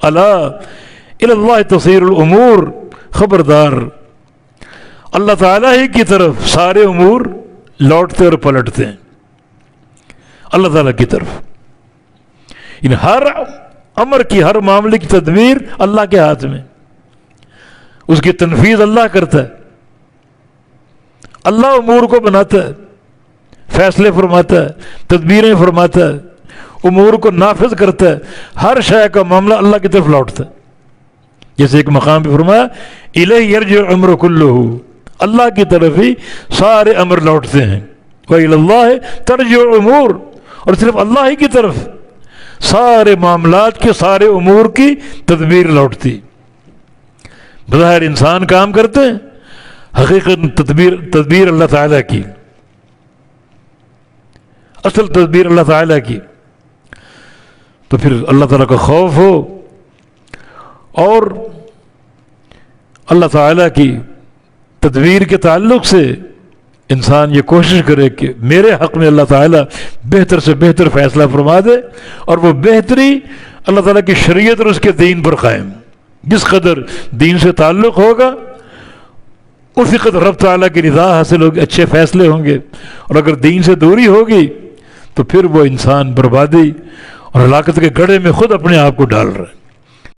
الا الی اللہ تصیر الامور، خبردار اللہ تعالیٰ ہی کی طرف سارے امور لوٹتے اور پلٹتے ہیں، اللہ تعالیٰ کی طرف۔ ان ہر امر کی، ہر معاملے کی تدبیر اللہ کے ہاتھ میں، اس کی تنفیذ اللہ کرتا ہے، اللہ امور کو بناتا ہے، فیصلے فرماتا ہے، تدبیریں فرماتا ہے، امور کو نافذ کرتا ہے، ہر شے کا معاملہ اللہ کی طرف لوٹتا ہے۔ جیسے ایک مقام پہ فرمایا الیہ یرجع الامر کلہ، اللہ کی طرف ہی سارے امر لوٹتے ہیں، وإلی اللہ ترجع الامور، اور صرف اللہ ہی کی طرف سارے معاملات کے، سارے امور کی تدبیر لوٹتی۔ بظاہر انسان کام کرتے ہیں، حقیقت تدبیر اللہ تعالیٰ کی، اصل تدبیر اللہ تعالیٰ کی۔ تو پھر اللہ تعالیٰ کا خوف ہو اور اللہ تعالیٰ کی تدبیر کے تعلق سے انسان یہ کوشش کرے کہ میرے حق میں اللہ تعالیٰ بہتر سے بہتر فیصلہ فرما دے، اور وہ بہتری اللہ تعالیٰ کی شریعت اور اس کے دین پر قائم۔ جس قدر دین سے تعلق ہوگا اسی قدر رب تعالیٰ کی رضا حاصل ہوگی، اچھے فیصلے ہوں گے، اور اگر دین سے دوری ہوگی تو پھر وہ انسان بربادی اور ہلاکت کے گڑھے میں خود اپنے آپ کو ڈال رہا ہے۔